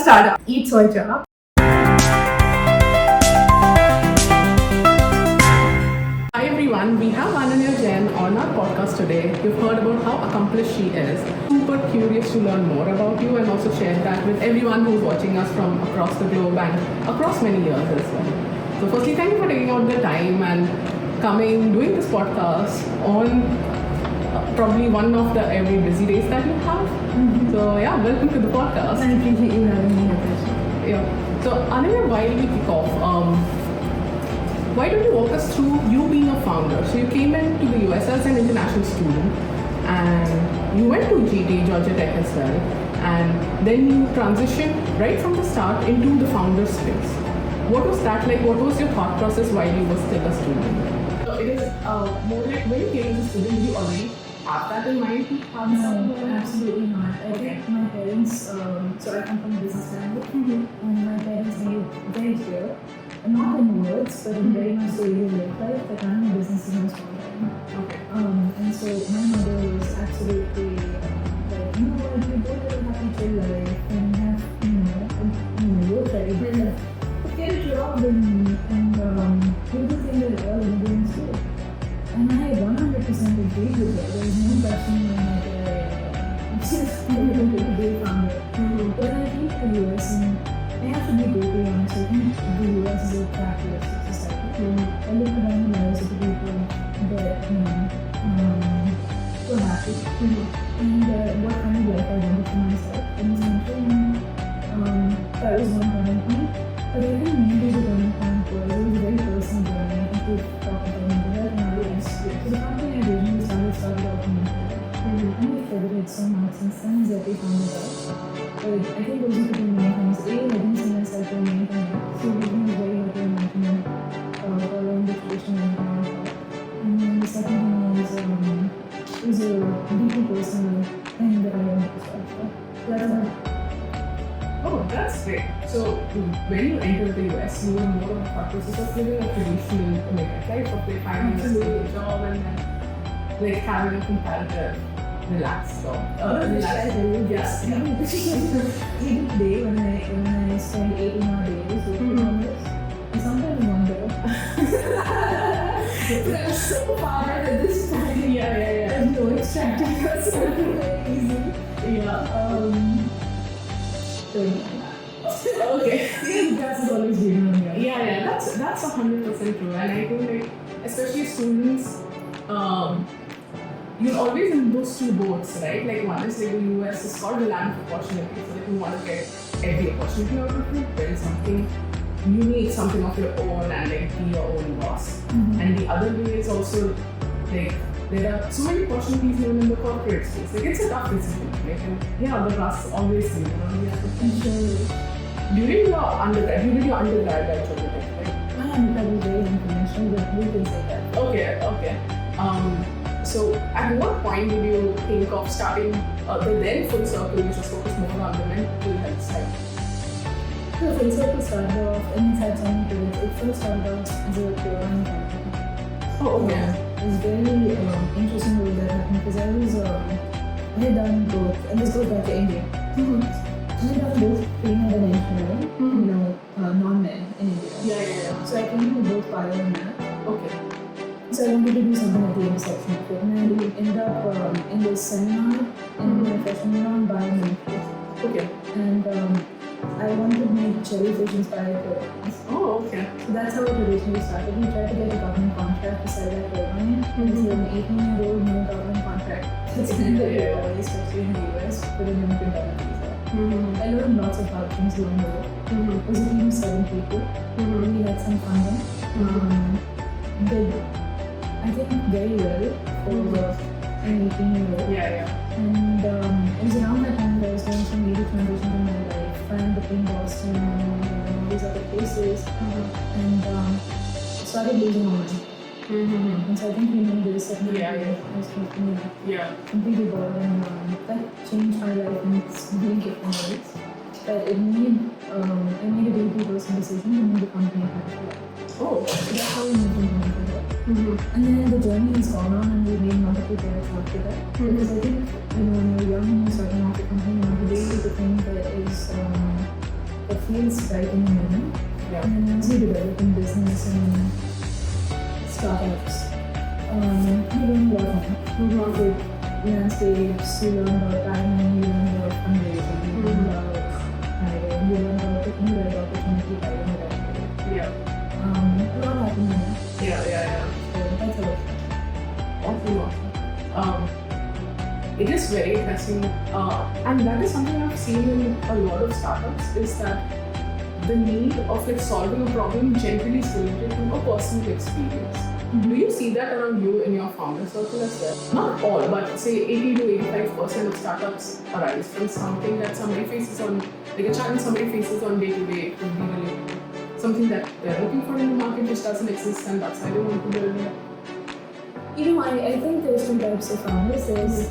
startup. Eat soy chap. Hi everyone, we have Ananya Jain on our podcast today. You've heard about how accomplished she is. Super curious to learn more about you and also share that with everyone who's watching us from across the globe and across many years as well. So firstly, thank you for taking out the time and coming, doing this podcast on probably one of the every busy days that you have. Mm-hmm. So yeah, welcome to the podcast. I appreciate you having me here. Yeah. So Ananya, while we kick off, why don't you walk us through you being a founder? So you came into the US as an international student and you went to GT, Georgia Tech as well, and then you transitioned right from the start into the founder space. What was that like? What was your thought process while you were still a student? So it is more like when you came as a student, you already have that in mind? No, absolutely not. I think my parents, so I come from a business family, and my parents made very clear, not in words, but in very much daily life, that running a business is most important. Okay. And so my mother was absolutely like, you know what, you go to a happy chill life and have, work very good. But get a job and do the thing that all Indians do. And I 100% agree with her. There is no question in my mind that I'm just going to be a founder. When I came to the US, and I have to be brutally honest, I think the US is a capitalistic society. I look around the lives of the people that, were happy. And what kind of life I wanted for myself. And essentially, that was one turning point. But I think maybe the turning point was, it was a very personal journey. I think we've talked about mental health and other things. So the company I originally started off in mental health. And we've pivoted so much since then as every founder does. But I think those are the two main things. A, I didn't see myself doing anything else. So we've been very lucky in mental following the tradition and mental health. And then the second thing is, it was a deeply personal thing that I wanted to start for. So that's all. Oh, that's great. So when you entered the US, you were more of a thought process of living a traditional American life, of like finding a stable job and then like having a comparative relaxed job. Yes. Even today when I spend 18 hour days working on this, I sometimes wonder that I'm so far at this point. Yeah. There's no extracting that's very easy. Okay. That's always been on me. Yeah, that's 100% true. And I think like especially students, you're always in those two boats, right? Like one is like the US is called the land of opportunity. So like you want to get every opportunity out of it, build something unique, something of your own and like be your own boss. And the other way is also like there are so many opportunities even in the corporate space. Like it's a tough decision. Like the grass is always green. You have to during your undergrad, you did your undergrad at Georgia Tech, right? My undergrad was very unconventional, but we can say that. Okay. So at what point did you think of starting the then FullCircle, which was focused more on the mental health side? So FullCircle started off, and it had so many pivots. It first started off as a pure company. Oh, okay. It was very interesting way that happened because I had done both, and this goes back to India. I had done both pre-med and engineering, non-med in India. Yeah. So I came to both bio and math. Okay. So I wanted to do something at the intersection of it, and I ended up in this seminar in my freshman year on biomimicry. Okay. And I wanted to make jellyfish inspired turbines. Oh, okay. So that's how it originally started. We tried to get a government contract to sell that turbine. It's an 18-year-old no government contract. That's kind of rare, especially in the US, for an immigrant visa. I learned lots of hard things along the way. It was a team of 7 people. We had some funding. Did, I think, very well for an 18-year-old. Yeah. And it was around that time that I was going through major transitions in my life. I'm between Boston and all these other places. And started losing all money. And so I think we made a decision. I was completely bored, and that changed my life in many different ways. But I made a deeply personal decision to move the company back to life. Oh, so that's how we moved into mental health. And then the journey has gone on, and we made multiple pivots after that. Because I think, when you're young and you're starting off a company, you want to do the thing that is feels right in the moment. Yeah. And then as you develop in business and startups, you learn a lot more. With landscapes, you learn about timing, you learn about fundraising, you learn about hiring, you learn about taking the right opportunity, hiring the right way. Yeah. A lot happens in it. Yeah. So that's a lot. Awesome. It is very interesting, and that is something I've seen in a lot of startups, is that the need of like solving a problem generally is related to a personal experience. Do you see that around you in your founder circle as well? Not all, but say 80 to 85% of startups arise from something that somebody faces on, like a challenge somebody faces on day to day. It could be related to something that they're looking for in the market which doesn't exist, and that's why they want to build it. I think there's two types of founders. There's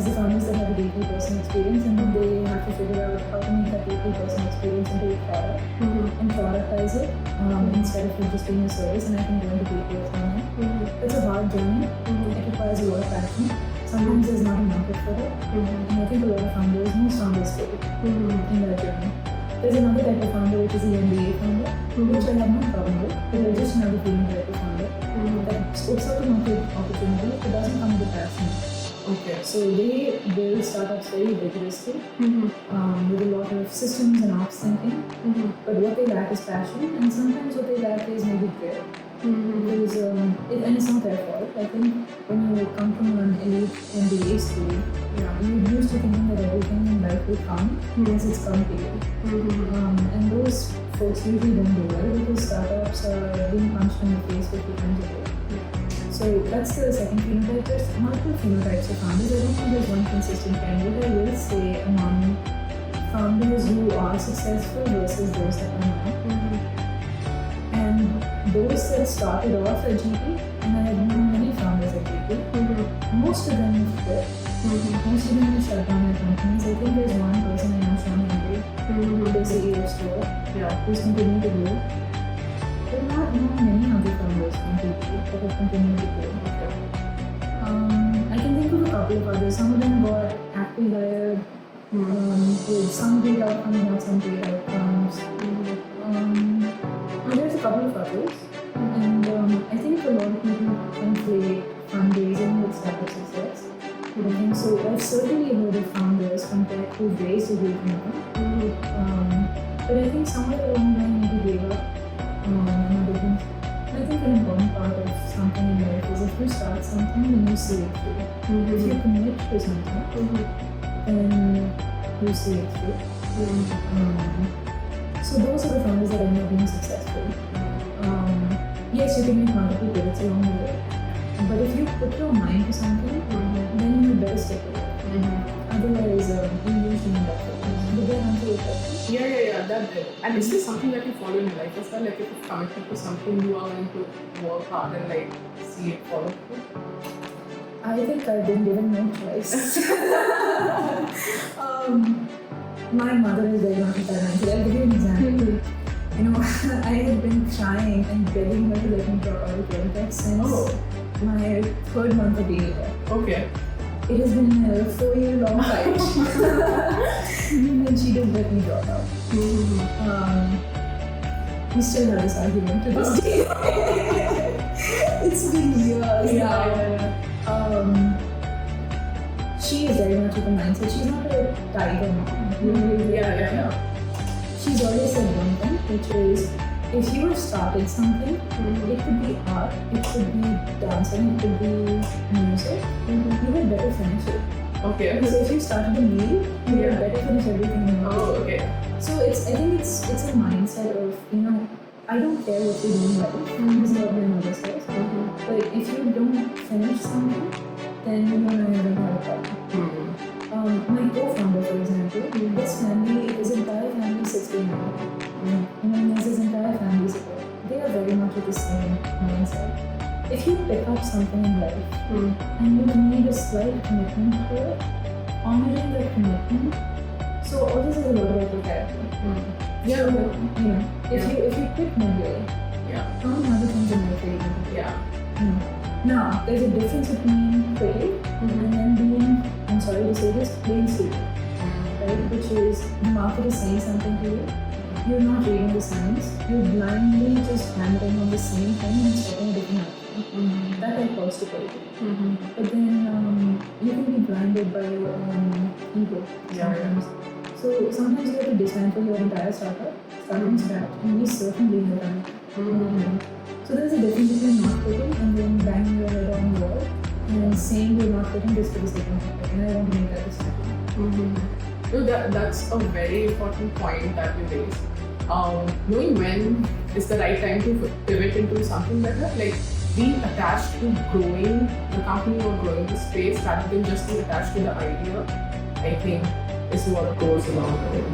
the founders that have a deeply personal experience, and then they have to figure out how to make that deeply personal experience into a product and productize it instead of it just being a service. And I think going to deeply personal, it's a hard journey. It requires a lot of passion. Sometimes there's not a market for it, and I think a lot of founders, most founders fail in that journey. There's another type of founder, which is the MBA founder, which I have no problem with, but they're just another feeling type of founder that scopes out a market opportunity, it doesn't come with passion. Okay. So they build startups very rigorously with a lot of systems and ops thinking, but what they lack is passion, and sometimes what they lack is maybe grit. Because, and it's not their fault. I think when you come from an elite MBA school, you're used to thinking that everything in life will come as it's come to you. And those folks usually don't do well because startups are being punched in the face 50 times a day. So that's the second phenotype. There's multiple phenotypes of founders. I don't think there's one consistent trend. What I will say among founders who are successful versus those that are not. And those that started off at GP, and I have known many founders at GP, most of them have quit. Most of them have shut down their companies. I think there's one person I know, Sean Henry, the CEO of Store, who's continued to grow. There are not many other founders from GP that have continued to grow. I can think of a couple of others. Some of them got happily hired with some great outcomes, not some great outcomes. And there's a couple of others, and I think a lot of people conflate fundraising with startup success. And so I've certainly heard of founders from tech who raised a huge amount, but I think somewhere along the line maybe gave up and other things. And I think an important part of something in life is if you start something, then you see it through. If you commit to something, then you see it through. So those are the founders that end up being successful. Yes, you can make multiple pivots along the way, but if you put your mind to something, then you better stick with it. Otherwise, you usually end up with did that answer your question? Yeah, that did. And is this something that you follow in your life as well? Like if you're committed to something, you are going to work hard and like see it follow through? I think I've been given no choice. My mother is very much financial. I'll give you an example. I had been trying and begging her to let me drop out of Tech since my third month of being there. Okay. It has been a 4-year-long fight. And she didn't let me drop out. We still have this argument to this day. It's been years now. She is very much with the mindset. She's not a tiger mom. She's always said one thing, which is if you have started something, it could be art, it could be dancing, it could be music, you had better finish it. Okay. So if you started a meal, you had better finish everything in one day. Okay. So I think it's a mindset of, I don't care what you do in life, this is what my mother says, but if you don't finish something, then you're going to have a problem. My co-founder, for example, his family, his entire family sits behind him. He has his entire family support. They are very much with the same mindset. If you pick up something in life and you need a slight commitment to it, honoring that commitment, so all this is a lot about your character. If you quit midway, how many other things in life are you going to do? Now, there's a difference between quitting and then being, I'm sorry to say this, plain stupid, right? Which is the market is saying something to you, you're not reading the signs, you're blindly just hammering on the same thing and setting a different outcome. That I first to put it. But then you can be blinded by your own ego sometimes. So sometimes you have to dismantle your entire startup, start from scratch, and be certainly in the time. So there's a difference between not quitting and then banging your head on the wall and saying you're not quitting just for the sake of it. And I want to make that distinction. So that's a very important point that you raised. Knowing when is the right time to pivot into something better, like being attached to growing the company or growing the space rather than just being attached to the idea, I think is what goes along the way.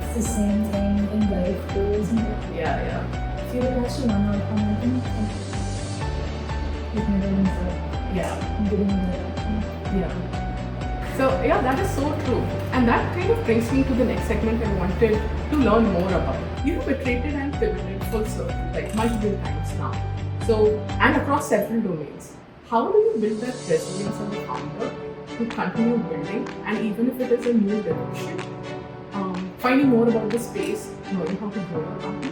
It's the same thing in life too, isn't it? Yeah. If you're attached to one outcome, I think it never ends up getting that outcome. Yeah. So that is so true. And that kind of brings me to the next segment I wanted to learn more about. You have iterated and pivoted full circle, like multiple times now. So, and across several domains. How do you build that resilience as a founder to continue building, and even if it is a new direction, finding more about the space, knowing how to grow a company,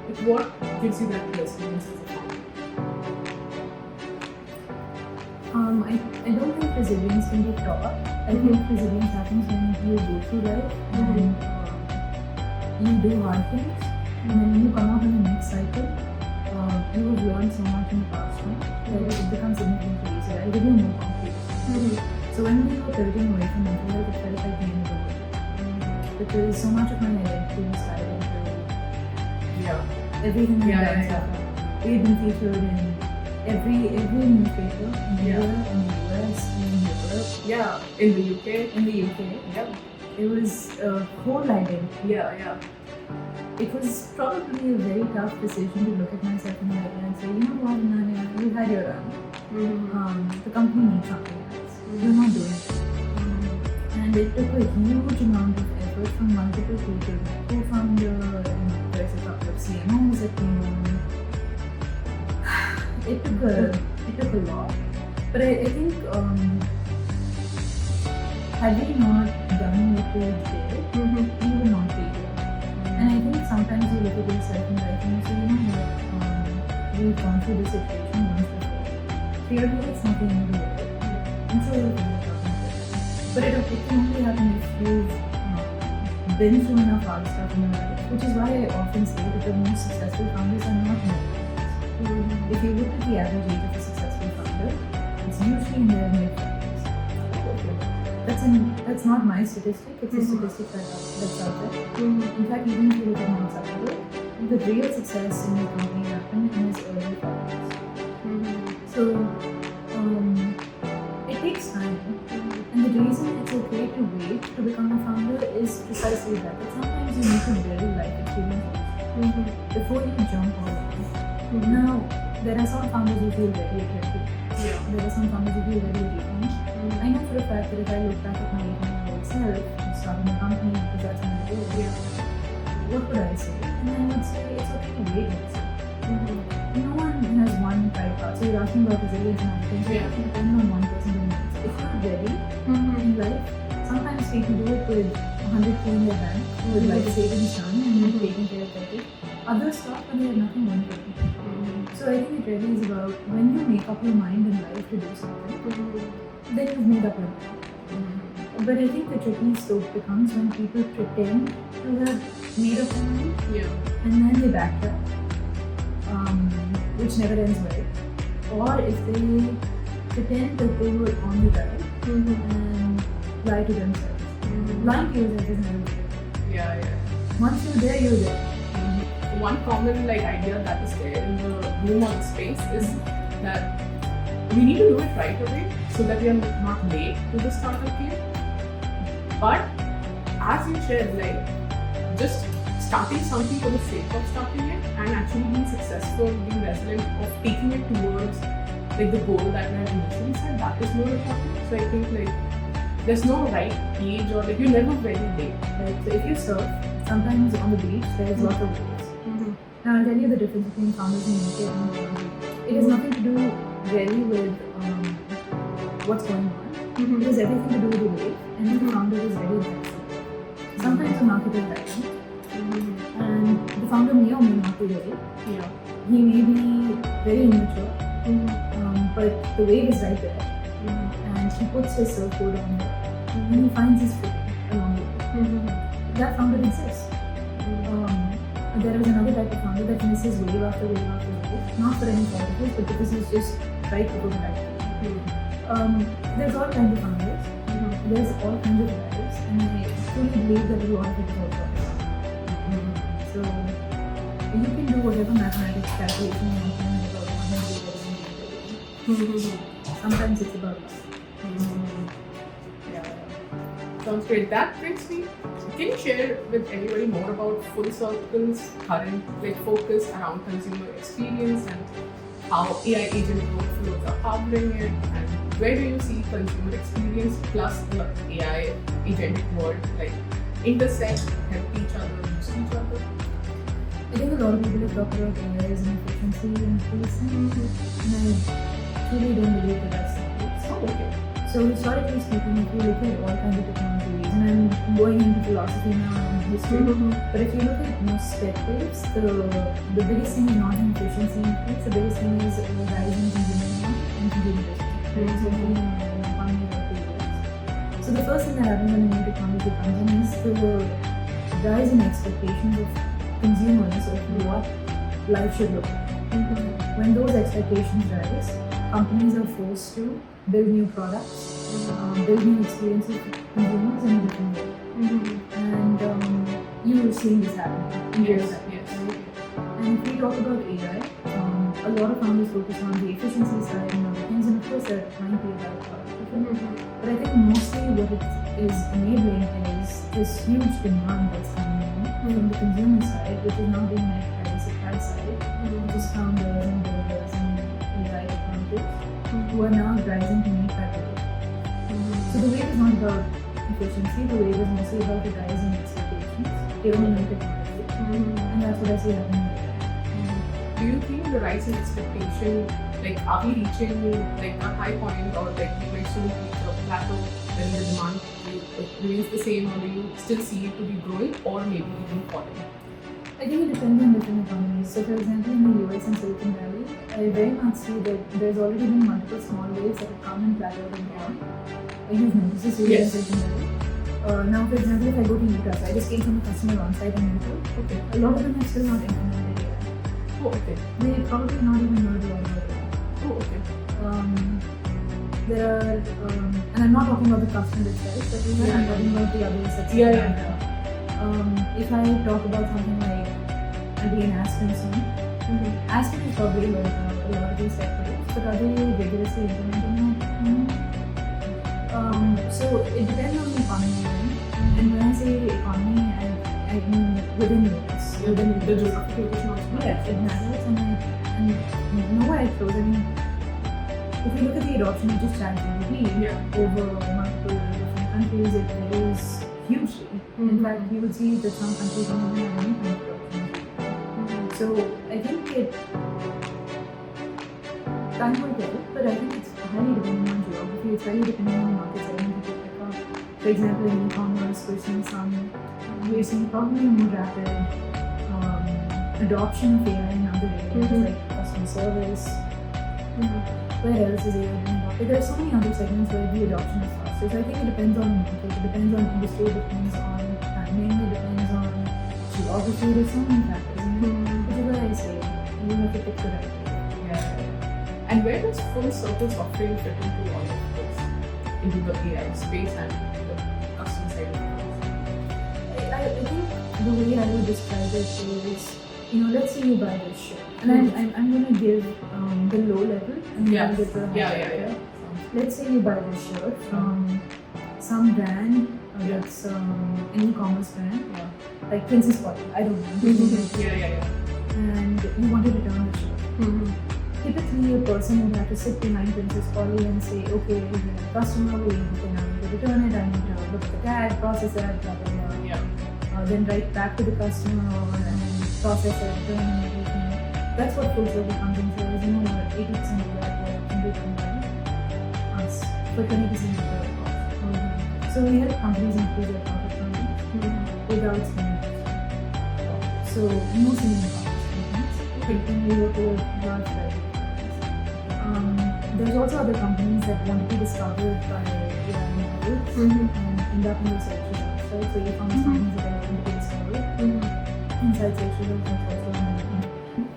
like what gives you that resilience as a founder? I don't think resilience can be taught. I think resilience happens when you go through life and you do hard things, and then when you come out in the next cycle, you have learned so much in the past one that it becomes significantly easier. I'll give you more concrete. So when we were pivoting away from mental health, it felt like the end of the world. Because so much of my identity was tied into everything I've done so far. We had been featured in every newspaper in India, in the US, in Europe, in the UK. in the UK. It was a whole identity. It was probably a very tough decision to look at myself in the mirror and say, you know what, Ananya, you had your run. The company needs something else. You're not doing it. And it took a huge amount of effort from multiple people, my co-founder, and there's a couple of CMOs that came on. It took a lot. But I think had we not done what we did, we would not be here. And I think sometimes you look at yourself in life and you say, you know what, we've gone through this situation once before. Clearly it's not the end of the world. And so it can happen. But it can only happen if you've been through enough hard stuff in your life, which is why I often say that the most successful founders are not millennials. If you look at the average age of a successful founder, it's usually in their mid-20s. That's not my statistic, it's a statistic that's out there. In fact, even if you look at Zuckerberg, the real success in your company happened in his early 40s. So, it takes time. And the reason it's okay to wait to become a founder is precisely that sometimes you need to build life experiences before you jump all in. Now, there are some founders who feel ready at 20. There are some founders who feel ready at 18. I know for a fact that if I look back at my 18-year-old self and starting a company because that's what I did, what would I say? And I would say it's okay to wait also. No one has one right path. So you're asking about resilience and everything. So you depend on one person doing it. If you're ready in life, sometimes people do it with 100K in their bank, with like savings done and taking care of everything. Others stop when they have nothing going for them. So I think it really is about when you make up your mind in life to do something, then you've made up your mind. But I think the tricky stroke becomes when people pretend to have made up their mind and then they backtrack, which never ends well. Or if they pretend that they were on the right and lie to themselves. Lying to yourself is never good. Once you're there, you're there. One common idea that is there in the room or the space is that we need to do it right away so that we are not late to the startup game. But as you shared, just starting something for the sake of starting it and actually being successful, being resilient, of taking it towards the goal that we had initially said, that is more important. So I think there's no right age or you're never very late. So if you surf, sometimes on the beach there's lots of waves. Now I'll tell you the difference between founders in UK and founders. It has nothing to do really with what's going on. It has everything to do with the wave, and the founder is very flexible. Sometimes the market is right, well. Yeah. He may be very immature, but the wave is right there. And he puts his surfboard on there. And he finds his footing along the way. That founder exists. There is another type of founder that misses wave after wave after wave. Not for any fault of his, but because he's just right before the time. There's all kinds of founders. There's all kinds of guys. And I truly believe that a lot of it is also so you can do whatever mathematics calculation you want about sometimes it's about luck. Yeah. Sounds great. That brings me. Can you share with everybody more about FullCircle's current focus around consumer experience and how AI agent workflows are powering it, and where do you see consumer experience plus the AI agentic world intersect, help each other, use each other? I think a lot of people have talked about AI as an efficiency increasing, and I truly don't believe that that's the case. Oh, okay. So historically speaking, if you look at all kinds of technologies, and I'm going into philosophy now and history, but if you look at most step waves, the biggest thing is not an efficiency increase, the biggest thing is a rise in consumer demand and consumer business. So the first thing that happens when a new technology comes in is the rise in expectations of consumers of what life should look like. When those expectations rise, companies are forced to build new products, build new experiences for consumers in a different way. And you are seeing this happening in real time. Yes. And if we talk about AI, a lot of founders focus on the efficiency side and other things, and of course there might be about product. But I think mostly what it is enabling is this huge demand that's coming in from the consumer side, which is now being met by the supply side, which is founders and builders and AI technologists who are now rising to meet that wave. So the wave is not about efficiency, the wave is mostly about the rise in expectations given the new technology. And that's what I see happening. Do you think the rise in expectation, are we reaching a high point, or we might soon reach a plateau when the demand remains the same, or do you still see it to be growing or maybe even falling? I think it depends on different economies. So for example, in the US and Silicon Valley, I very much see that there's already been multiple small waves that have come and plateaued and gone. You've noticed this in Silicon Valley. Now, for example, if I go to Utah, so I just came from a customer on-site in Utah. Okay. A lot of them are still not implemented yet. Oh, okay. They probably not even heard about it. Oh, okay. There are, and I'm not talking about the customer itself, but I'm talking about the others. If I talk about something like again Aspen soon, Aspen is probably a lot of these sectors, but are they rigorously implementing that? So it depends on the economy, right? And when I say economy, I mean within the US. Within the geographical location also. Yeah, it matters. And nowhere I close. I mean, if you look at the adoption of just ChatGPT over multiple different countries, it varies hugely. In fact, you would see that some countries don't even have any kind of adoption. So I think time will tell, but I think it's highly dependent on geography. It's highly dependent on the market segment that you pick up. For example, in e-commerce, we're seeing probably a more rapid adoption of AI in other areas like customer service. Where else is AI being adopted? There are so many other segments where the adoption is faster. So I think it depends on market, it depends on industry, it depends on timing, it depends on geography. There's so many factors. Which is why I say you have to pick the right way. Yeah. And where does FullCircle's offering fit into all of this? Into the AI space and the customer side of things? I think the way I would describe it is, let's say you buy this shirt. And I'm going to give the low level and then I'll get the high level. Let's say you buy this shirt from some brand that's an e-commerce brand, like Princess Polly, I don't know. And you want to return the shirt. Typically, a person would have to sit behind Princess Polly and say, okay, we're a customer, we need to return it, I need to look at the tag, process it, blah, blah, blah. Then write back to the customer and process it, return and everything. That's what FullCircle comes in for. 80% of that can be done by us, for 20% of the cost. So we help companies increase their profit margin without spending. So most of them thinking we go to large private companies. There's also other companies that want to be discovered by AI models and end up in the search results, right? So e-commerce companies that are want to be discovered inside search results and also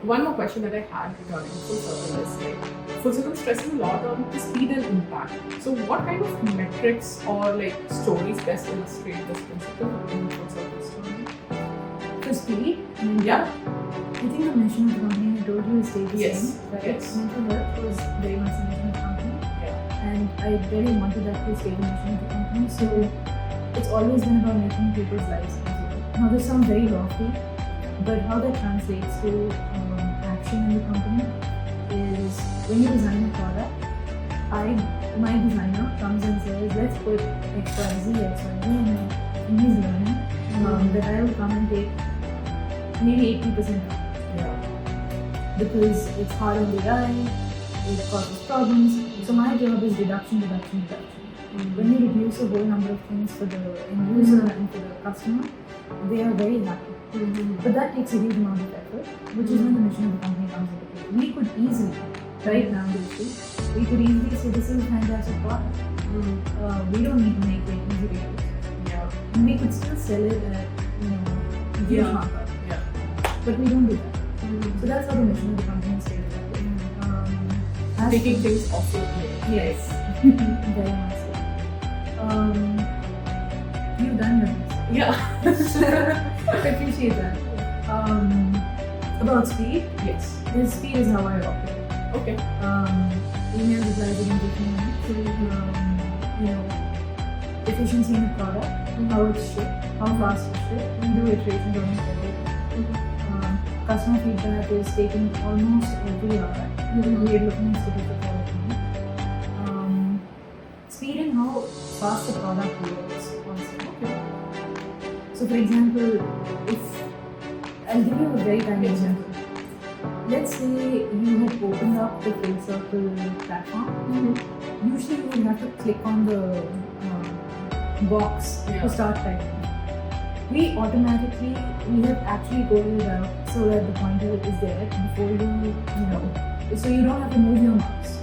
One more question that I had regarding FullCircle is like FullCircle stresses a lot on the speed and impact. So what kind of metrics or like stories best illustrate this principle in FullCircle story? for speed. Yeah. I think the mission of the company I told you is stay the Yes. same, right? Yes. Mental health was very much the mission of the company, Yeah. and I really wanted that to stay the mission of the company. So it's always been about making people's lives easier. Now this sounds very lofty, but how that translates to action in the company is when you design a product, my designer comes and says, let's put XYZ, and he's learning that I will come and take maybe 80% out. Yeah. Because it's hard on the eye, it causes problems. So my job is reduction. When you reduce a whole number of things for the end user and for the customer, they are very happy. But that takes a huge amount of effort, which is when the mission of the company comes into play. We could easily, right now, we could easily say this is a fantastic product. We don't need to make it easy to use. Yeah. And we could still sell it at, huge Yeah. markup. Yeah. But we don't do that. So that's how the mission of the company is stated. Taking things off your plate. Yes, very much so. You've done your best. Yeah. I appreciate that. About speed, Yes. this speed is how I operate. Okay. Email replies within 15 minutes. Efficiency in the product, how it's shipped, how fast it's shipped, we do iterations on it every day. Customer feedback is taken almost every hour. We are looking at statistics all the time. Speed and how fast the product works also. Okay. So for example, I'll give you a very tiny example. Let's say you had opened up the FullCircle platform. Usually you would have to click on the box Yeah. to start typing. We have actually coded it out so that the pointer is there before so you don't have to move your mouse.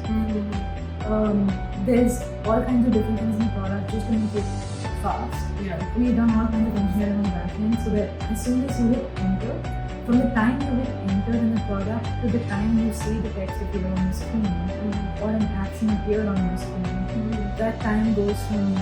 There's all kinds of different things in the product just to make it fast. Yeah. We've done all kinds of engineering on the back end so that as soon as you hit enter, from the time you hit enter in the product to the time you see the text appear on the screen or an action appear on the screen, that time goes from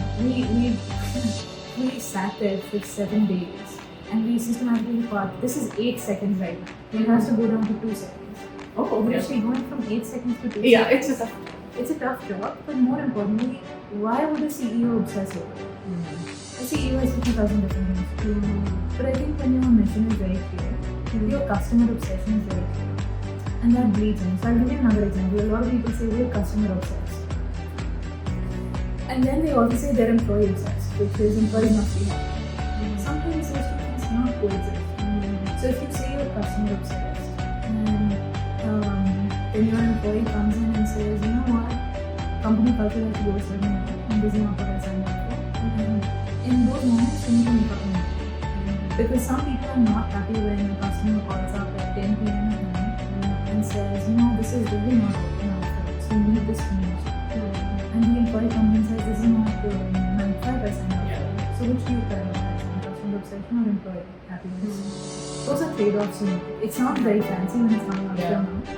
we sat there for 7 days and we systematically thought this is 8 seconds right now. It has to go down to 2 seconds. Oh, okay. Actually going from 8 seconds to 2 Yeah, seconds. It's a tough job, but more importantly, why would a CEO obsess over it? A CEO has 50,000 different things. But I think when your mission is very clear, your customer obsession is very clear. And that bleeds in. So I'll give you another example. A lot of people say we're customer obsessed. And then they also say they're employee obsessed, which is employees must be happy. Sometimes those two things cannot coexist. So if you say you're customer obsessed and then your employee comes in and says, you know what, company culture has to go a certain way and this is not what I signed up for. And in those moments, you need to make up your mind. Because some people are not happy when a customer calls up at 10 p.m. at night and says, this is really not working out for us. We need this changed. And the employee comes and says, this is not the 9 to 5 I signed up for. So which do you prioritize? Customer obsession or employee happiness? Those are trade-offs. It sounds very fancy when it's coming out of your mouth,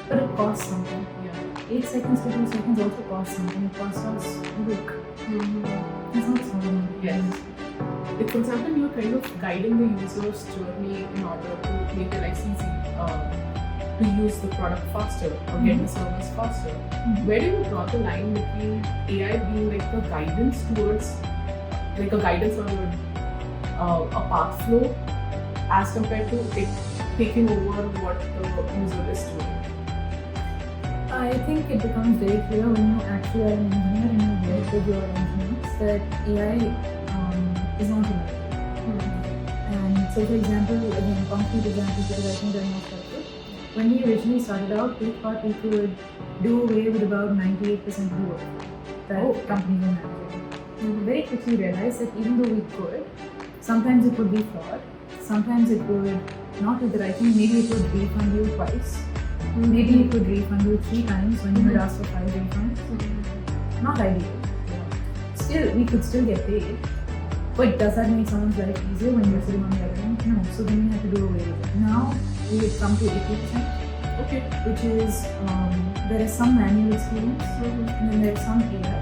but it costs something. 8 seconds to 2 seconds also costs something. It costs us a week. It's not small. Yes. Like for example, you're kind of guiding the user's journey in order to make their life easy, to use the product faster or get the service faster. Where do you draw the line between AI being like a guidance towards, like a guidance on a path flow, as compared to it taking over what the user is doing? I think it becomes very clear when you actually are an engineer and you work with your engineers that AI is not reliable. And so for example, again, concrete examples because I think they're more helpful. When we originally started out, we thought we could do away with about 98% of the work that companies were managing. Very quickly realized that even though we could, sometimes it would be flawed, sometimes it would not either. I think maybe it would refund you twice. Maybe it would refund you 3 times when you had asked for 5 refunds. Not ideal. Still, we could still get paid. But does that make someone's life easier when you're sitting on the other end? No. So then we have to do away with it. Now we have come to 80%. Okay. Which is there is some manual experience and then there is some AI.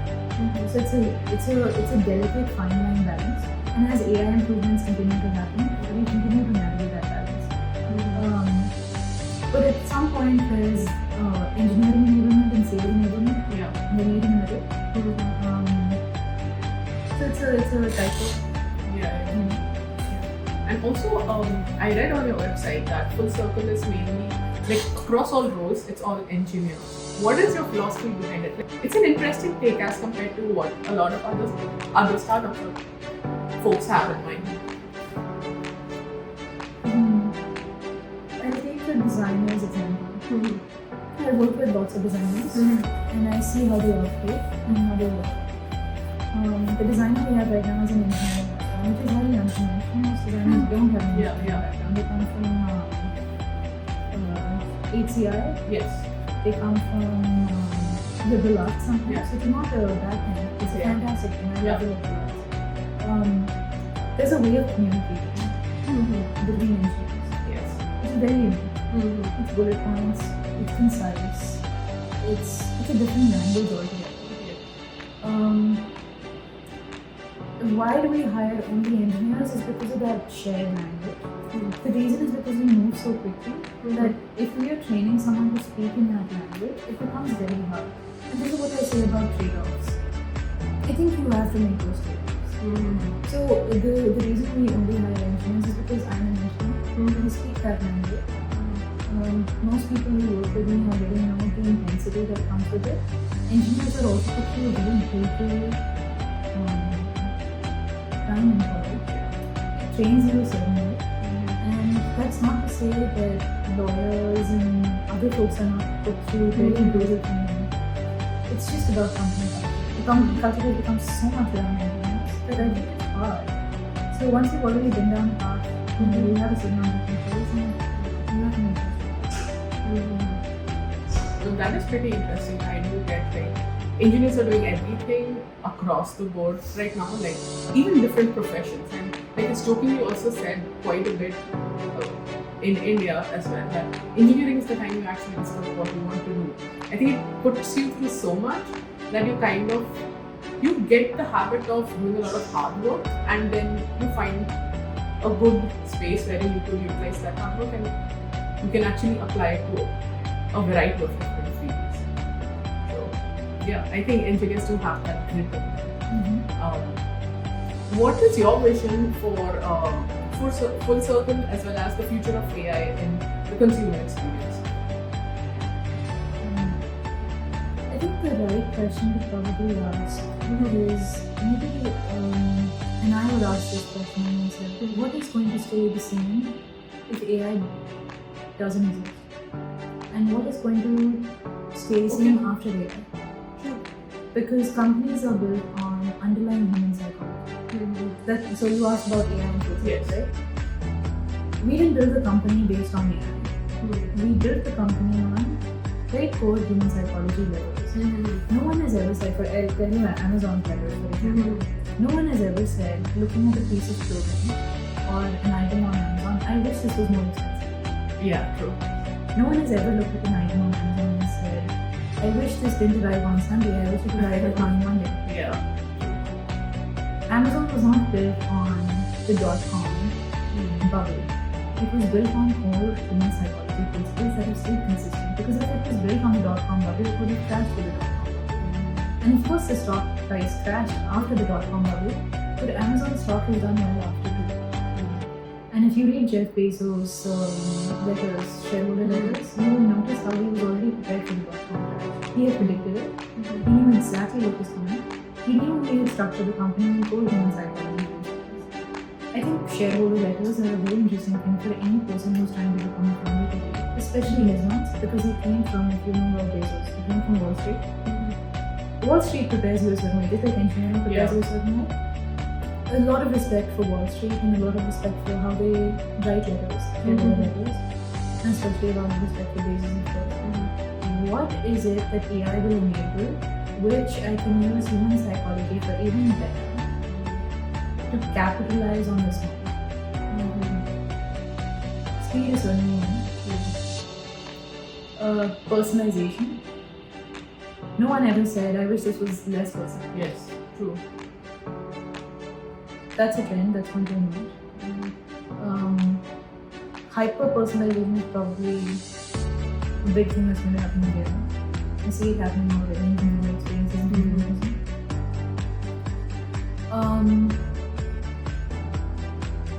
So it's a delicate fine line balance. And as AI improvements continue to happen, we continue to navigate that balance. But at some point there is engineering enablement and sales enablement. Yeah. And they meet in the middle. So it's a type of And also, I read on your website that FullCircle is mainly, like, across all roles, it's all engineers. What is your philosophy behind it? Like, it's an interesting take as compared to what a lot of other startups or folks have in mind. I'll take the designers example. I work with lots of designers and I see how they operate and how they work. The designer we have right now is an engineering background, which is highly unconventional. Most designers don't have an engineering background. They come from HCI. Yes. They come from liberal arts sometimes. Yeah. So it's not a bad thing. It's a fantastic thing. I love liberal arts. There's a way of communicating between engineers. Yes. It's very unique. It's bullet points. It's concise. It's a different language altogether. Why do we hire only engineers is because of that shared language. The reason is because we move so quickly that if we are training someone to speak in that language, it becomes very hard. And this is what I say about trade-offs. I think you have to make those trade-offs. So the reason we only hire engineers is because I'm an engineer. We speak that language. Most people who work with me already know the intensity that comes with it. Engineers are also put through a very brutal time in college. It trains you a certain way. And that's not to say that lawyers and other folks are not put through very brutal training. It's just about company culture. The company culture has become so much around engineers that I think it's hard. So once you've already been down the path, you have a certain number of employees and you have to make those. So that is pretty interesting. I do get, like, engineers are doing everything across the board right now, like even different professions. And like it's jokingly also said quite a bit in India as well that engineering is the time you actually discover what you want to do. I think it puts you through so much that you get the habit of doing a lot of hard work, and then you find a good space where you could utilize that hard work and you can actually apply it to a variety of different fields. So yeah, I think engineers do have that grit. What is your vision for FullCircle as well as the future of AI in the consumer experience? I think the right question to probably ask is maybe, and I would ask this question myself, what is going to stay the same if AI doesn't exist? And what is going to stay the same after AI? Because companies are built on underlying human psychology. So you asked about AI and FullCircle, right? We didn't build the company based on AI. We built the company on very core human psychology levels. No one has ever said, I'll tell you Amazon letters, for example. No one has ever said, looking at a piece of clothing or an item on Amazon, I wish this was more expensive. Yeah, true. No one has ever looked at an item on Amazon and said, I wish this didn't arrive on Sunday, I wish it arrived on Monday. Yeah. Amazon was not built on the .com bubble. It was built on core human psychology principles that have stayed consistent. Because if it was built on the .com bubble, it would have crashed with the .com bubble. And of course, the stock price crashed after the .com bubble, but Amazon stock has done well after too. And if you read Jeff Bezos' letters, shareholder letters, you will notice how he was already prepared for the .com crash. He had predicted it. He knew exactly what was coming. He knew he had structured the company in core human psychology principles. I think shareholder letters are a very interesting thing for any person who's trying to become a founder today, especially his ones, because he came from, if you know about Bezos, he came from Wall Street. Wall Street prepares you a certain way, just like engineering prepares you a certain way. a lot of respect for Wall Street and a lot of respect for how they write letters, letters, and especially a lot of respect for Bezos and Ford. What is it that AI will enable, which I can use human psychology for even better to capitalize on this moment? Speed is certainly one. Personalization. No one ever said, I wish this was less personal. Yes, true. That's a trend, that's one thing. Hyper personalization is probably a big thing that's going to happen again. I see it happening already in consumer experiences and consumerism.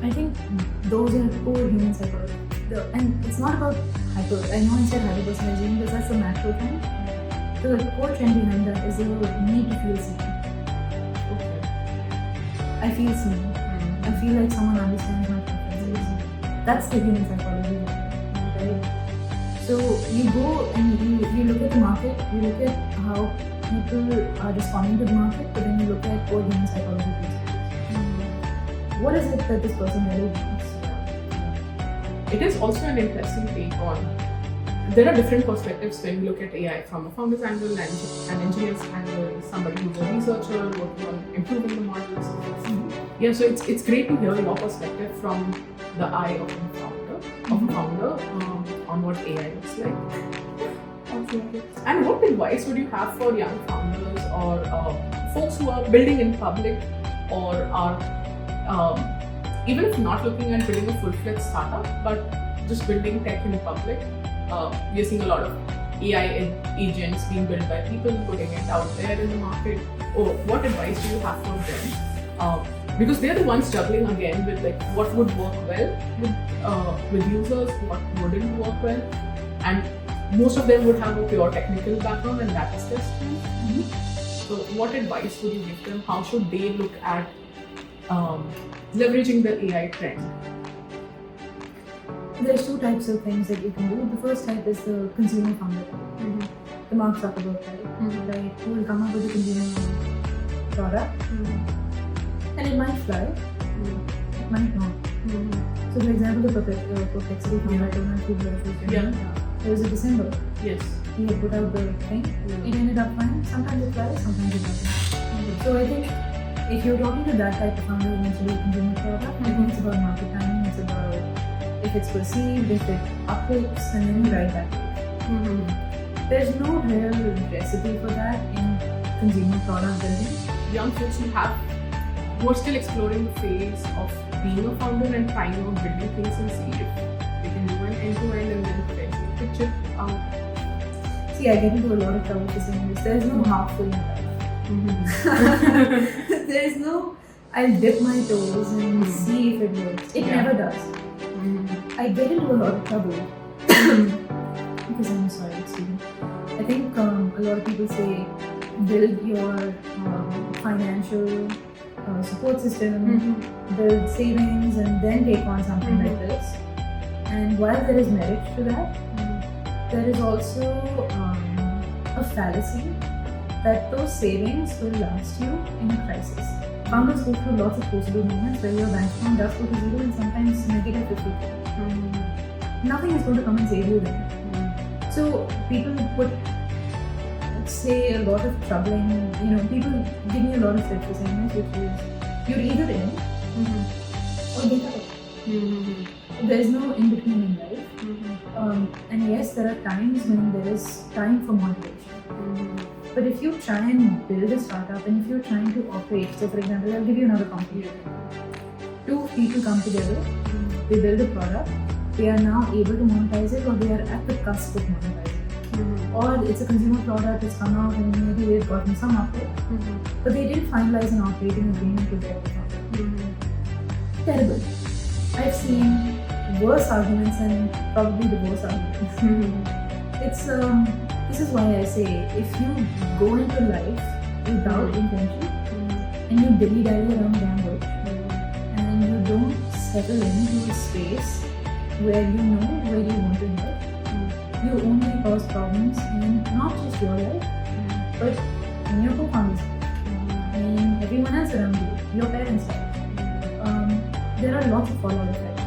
I think those are core human psychology. And it's not about hyper. I know I said hyper personalization because that's the macro trend. The core trend behind that is the need to feel seen. Okay. I feel seen. I feel like someone understands my preferences. That's the human psychology, right? So you go and you look at the market, you look at how people are responding to the market, but then you look at core human psychology principles. What is it that this person really wants? It is also an interesting take on. There are different perspectives when you look at AI from a founder's angle, an engineer's angle, somebody who's a researcher working on improving the models. Yeah, so it's great to hear your perspective from the eye of a founder on what AI looks like. Absolutely. And what advice would you have for young founders or folks who are building in public or are even if not looking at building a full-fledged startup, but just building tech in public? We're seeing a lot of AI agents being built by people, putting it out there in the market. Or what advice do you have for them? Because they're the ones juggling again with like what would work well with users, what wouldn't work well, and most of them would have a pure technical background, and that is their strength. So, what advice would you give them? How should they look at leveraging the AI trend? There's two types of things that you can do. The first type is the consumer founder type. The Mark Zuckerberg type, right? Who will come up with a consumer product, and it might fly, it might not. So, for example, the Perplexity founder, I don't know if you've heard of it. There was a December. Yes. He had put out the thing. It ended up fine. Sometimes it flies, sometimes it doesn't. So I think if you're talking to that type of founder who wants to do a consumer product, I think it's about market timing. It's about if it's perceived, if it uptakes, and then you ride that wave. There's no real recipe for that in consumer product building. Young folks who are still exploring the phase of being a founder and trying out building things and see if they can do an end-to-end and then potentially pitch it out. See, I get into a lot of trouble for saying this. There's no halfway in life. There's no, I'll dip my toes and see if it works. It never does. I get into a lot of trouble because I'm sorry, excuse me. I think a lot of people say build your financial support system, build savings, and then take on something like this. And while there is merit to that, there is also a fallacy that those savings will last you in a crisis. Founders go through lots of crucible moments where your bank account does go to zero and sometimes negative 50. Nothing is going to come and save you then. So people put, say, a lot of troubling, people give me a lot of shit for saying this, which is you're either in or get out. There's no in between in life. And yes, there are times when there is time for moderation. But if you try and build a startup and if you're trying to operate, so for example, I'll give you another company. Two people come together, they build a product, they are now able to monetize it or they are at the cusp of monetizing it. Or it's a consumer product, it's come out and maybe they've gotten some uptake, but they didn't finalize an operating agreement with their founder. Terrible. I've seen worse arguments and probably the worst arguments. It's this is why I say if you go into life without intention and you dilly-dally around Gambit and you don't settle into a space where you know where you want to live, you only cause problems in not just your life but in your co-founders' life and everyone else around you, your parents' life. there are lots of fallout effects.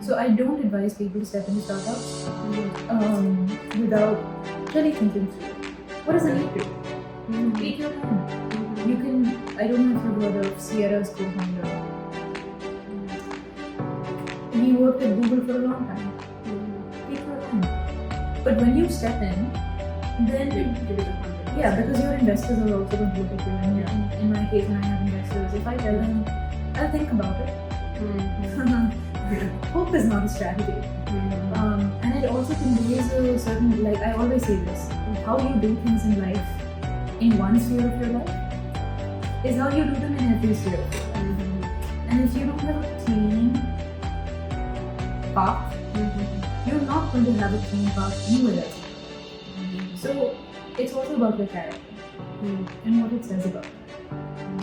So I don't advise people to step into startups without really thinking through. What does it need to? Take your time. You can, I don't know if you've heard of Sierra's co-founder. He worked at Google for a long time. Take your time. But when you step in, then because your investors are also going to look at you. And in my case, when I have investors, if I tell them, I'll think about it. Hope is not a strategy. And it also conveys a certain, like I always say this, how you do things in life in one sphere of your life is how you do them in every sphere of your life. And if you don't have a clean path, you're not going to have a clean path anywhere else. So it's also about your character and what it says about it.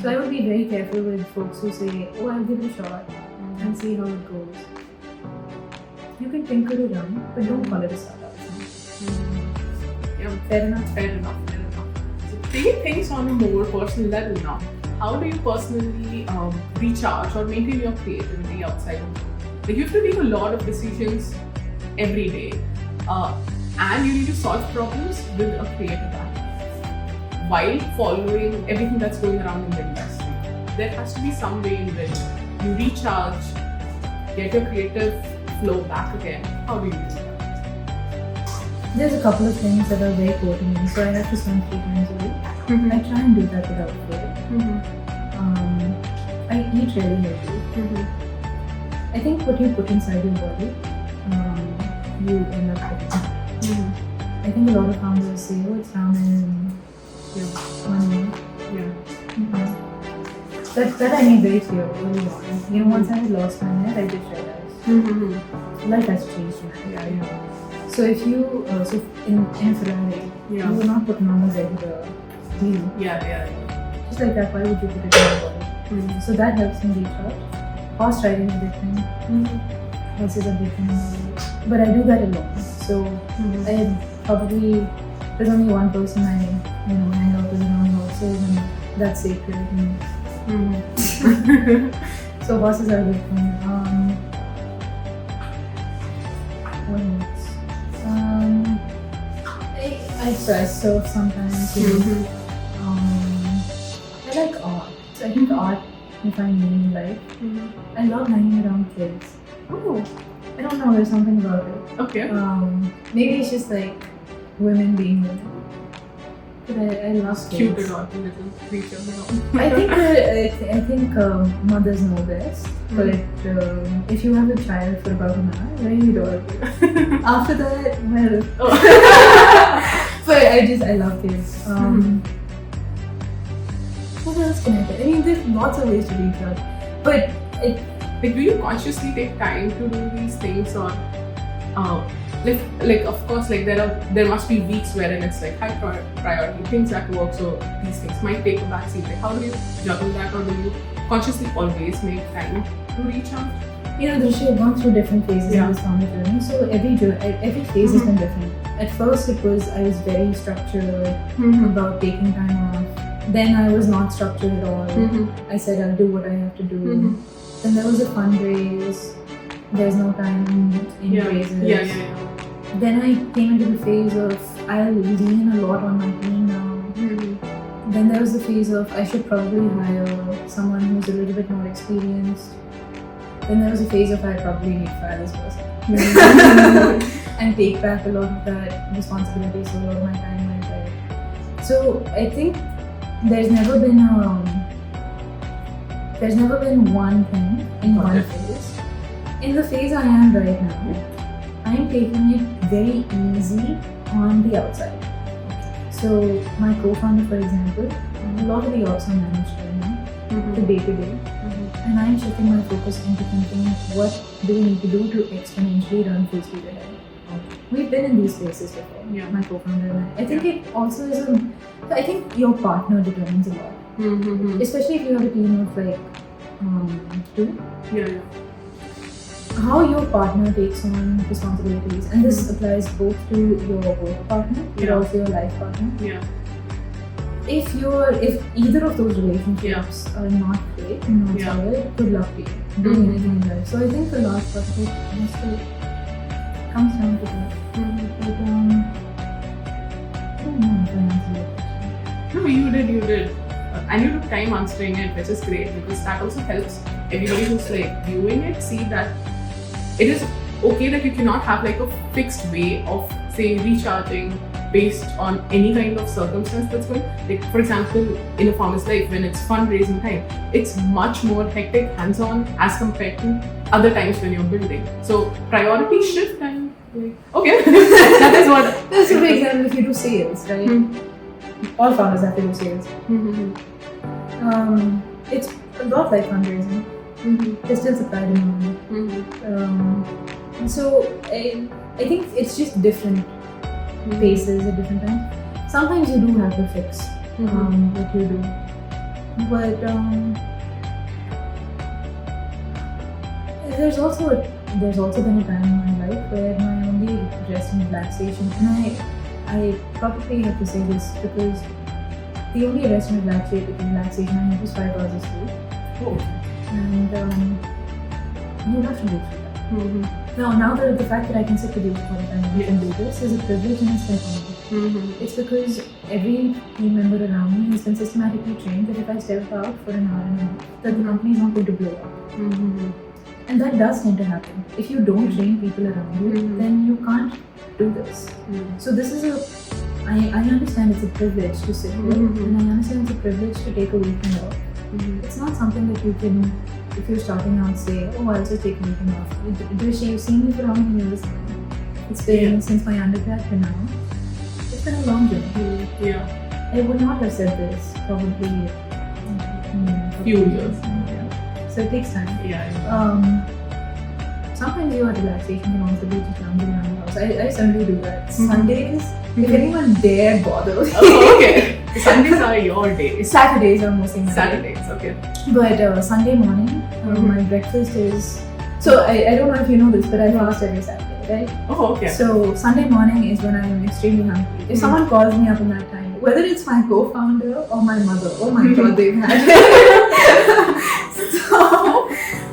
So I would be very careful with folks who say, oh, I'll give it a shot and see how it goes. You can tinker it around, but don't call it a startup. Yeah, Fair enough? Fair enough. So taking things on a more personal level now, how do you personally recharge or maintain your creativity outside of work? Like you have to take a lot of decisions every day and you need to solve problems with a creative act while following everything that's going around in the industry. There has to be some way in which you recharge, get your creative flow back again. How do you do that? There's a couple of things that are very core to me. So I have to swim 3 times a week. I try and do that without fail. I eat really healthy. I think what you put inside your body, you end up getting. I think a lot of founders say, oh, it's ramen, money. That I made very clear early on. Once I had lost my hair, I just realized life has changed. So if you, in Ferrari, you will not put normal regular deal. Just like that, why would you put it in your body? So that helps me recharge. Horse riding is a big thing. Horses are big things. But I do that alone. So I probably, there's only one person I hang out with around horses, and that's sacred. So horses are a big thing. What else? I surf sometimes. I like art. So I think art can find meaning in life. I love hanging around kids. Oh, I don't know, there's something about it. okay. Maybe it's just like women being women. But I love Cute kids. little creature. I think mothers know best. But if you have a child for about an hour, very adorable. After that, well. But I love kids. What else can I do? I mean, there's lots of ways to recharge. But Like, do you consciously take time to do these things, or like of course, like there must be weeks wherein it's like high priority things at work, so these things might take a backseat. Like, how do you juggle that, or do you consciously always make time to recharge? Drishti, I've gone through different phases in this founder journey. So every phase has been different. At first, I was very structured about taking time off. Then I was not structured at all. I said I'll do what I have to do. Then there was a fundraise. There's no time in raises. Then I came into the phase of I'll lean a lot on my team now. Then there was the phase of I should probably hire someone who's a little bit more experienced. Then there was a phase of I probably need to fire this person and take back a lot of that responsibility, so a lot of my time went there. So I think there's never been one thing in one phase. In the phase I am right now, I am taking it very easy on the outside. So my co-founder, for example, a lot of the ops are managed right now, the day-to-day. And I'm shifting my focus into thinking, what do we need to do to exponentially run full speed ahead? We've been in these spaces before, my co-founder and I. I think it also is I think your partner determines a lot. Especially if you have a team of like 2. How your partner takes on responsibilities, and this applies both to your work partner but also your life partner. If either of those relationships are not great, it and not Yeah. sell it, good luck to you doing anything in life. So I think the last part of it mostly comes down to that. But I don't know if I answered your question. No, you did. And you took time answering it, which is great because that also helps everybody who's like viewing it see that it is okay that you cannot have like a fixed way of say recharging based on any kind of circumstance that's going. Like for example, in a farmer's life, when it's fundraising time, it's much more hectic, hands-on as compared to other times when you're building. So priority shift and like, okay, that is what. Let's say, for example, if you do sales, right? All founders have to do sales. It's a lot like fundraising. There's still supply demand. So I think it's just different paces at different times. Sometimes you do have to fix what you do, but there's also been a time in my life where my only rest and relaxation, and I probably have to say this because the only rest and relaxation I had was 5 hours of sleep. Oh. And you have to go through that. Now the fact that I can sit with you all the time and we can do this is a privilege and a step on. It's because every team member around me has been systematically trained that if I step out for an hour and a half, that the company is not going to blow up. And that does tend to happen. If you don't train people around you, then you can't do this. So this is I understand it's a privilege to sit here, and I understand it's a privilege to take a weekend off. It's not something that you can, if you're starting out, say, oh, I'll just take a weekend off. Drishti, you've seen me for how many years now? It's been since my undergrad to now. It's been a long journey. Yeah. I would not have said this probably a Few years. Yeah. So it takes time. Yeah. Sometimes your relaxation can also be just lounging around the house. I certainly do that. Sundays, if anyone dare bother. Oh, okay. Sundays are your days. Saturdays are mostly my day. Saturdays, okay. But Sunday morning, my breakfast is. So I don't know if you know this, but I fast every Saturday, right? Oh, okay. So Sunday morning is when I am extremely hungry. If someone calls me up in that time, whether it's my co-founder or my mother, oh my god, they've had it. So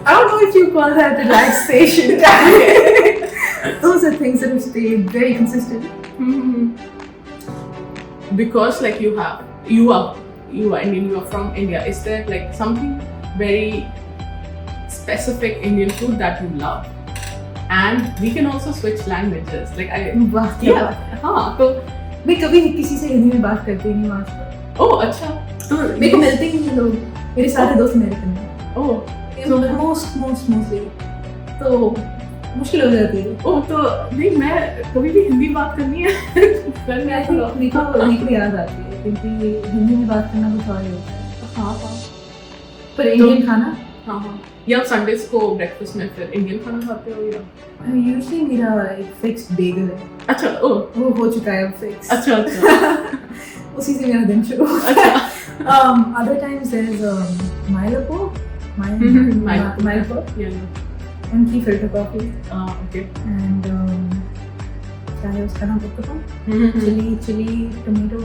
I don't know if you call that relaxation time. Those are things that have stayed very consistent. Because like you are from India, is there like something very specific Indian food that you love? And we can also switch languages. Like तो मैं कभी किसी से हिंदी में बात करती नहीं हूँ आज तक। ओह अच्छा तो मेरे को मिलते ही नहीं लोग, मेरे सारे दोस्त अमेरिकन हैं। ओह mostly तो मुश्किल हो जाती है। ओह तो नहीं मैं कभी भी हिंदी बात करनी है फिर मैं मेरे को याद आती है क्योंकि हिंदी में बात करना कुछ और ही होता है। हाँ पर इंडियन खाना हाँ या संडेज को ब्रेकफास्ट में फिर इंडियन खाना खाते हो या यूजुअली मेरा एक फिक्स्ड बेगल है। अच्छा ओह वो हो चुका है अब फिक्स। अच्छा उसी से मेरा दिन शुरू होता है। Other times there's Milo उनकी फिल्टर कॉफी ओके and क्या है उसका नाम पता है? चिली टोमेटो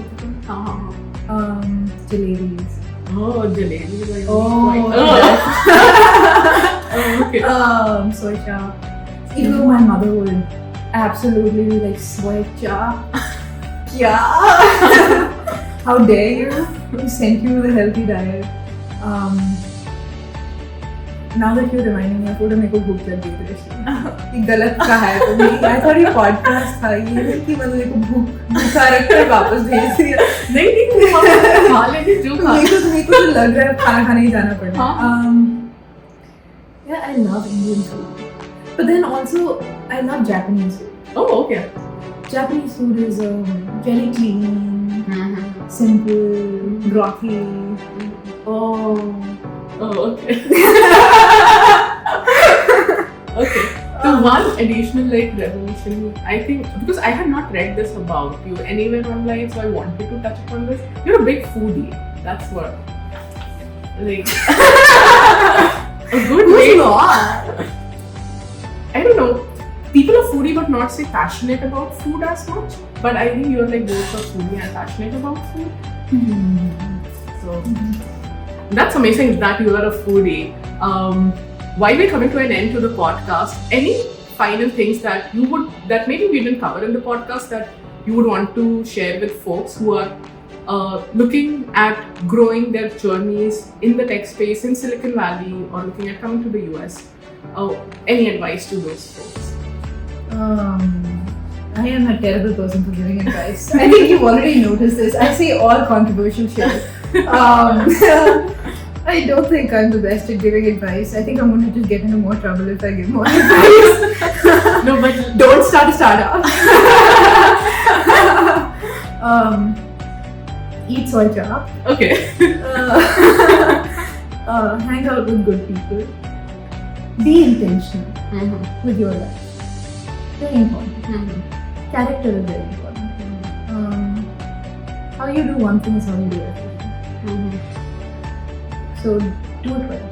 हाँ jalebis. Oh, jalebi. Okay. Soy chop. Even though my mother would absolutely be like, soy chop? Yeah. How dare you? We sent you the healthy diet. Now that you're reminding me of food, मेरे को भूख लग गई दृष्टि। ये गलत कहा है तुमने। I thought ये podcast था, ये नहीं कि मतलब मेरे को भूखा रखकर वापस भेज दिया। नहीं खा लेंगे जो खा। मेरे को तो लग रहा है खाना खाने ही जाना पड़ेगा। Yeah, I love Indian food, but then also I love Japanese food. Oh, okay. Japanese food is very clean, simple, brothy. Oh, okay. Okay. So one additional like revelation, I think, because I had not read this about you anywhere online, so I wanted to touch upon this. You're a big foodie. That's what. Like a good way. I don't know. People are foodie but not say passionate about food as much. But I think you're like both a foodie and passionate about food. So That's amazing that you are a foodie. While we're coming to an end to the podcast, any final things that that maybe we didn't cover in the podcast that you would want to share with folks who are looking at growing their journeys in the tech space in Silicon Valley or looking at coming to the US? Any advice to those folks? I am a terrible person for giving advice. I think you've already noticed this. I say all controversial shit. I don't think I'm the best at giving advice. I think I'm going to just get into more trouble if I give more advice. No, but don't start a startup. Eat soy chop. Okay. Hang out with good people. Be intentional with your life. Very important. Character is very important. How you do one thing is how you do everything. So do it well.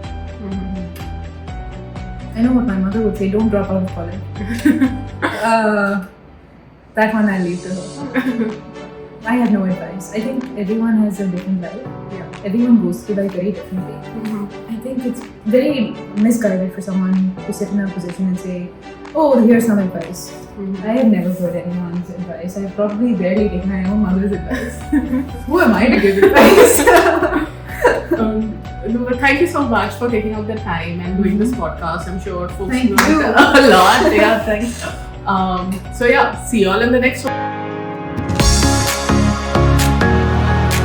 I know what my mother would say, don't drop out of college. That one I'll leave to her. I have no advice. I think everyone has a different life. Yeah. Everyone goes through life very differently. I think it's very misguided for someone to sit in a position and say, oh, here's some advice. I have never heard anyone's advice. I've probably barely taken my own mother's advice. Who am I to give advice? But thank you so much for taking out the time and doing this podcast. I'm sure folks Thank learned you. a lot. Yeah, thanks. So yeah, see you all in the next one.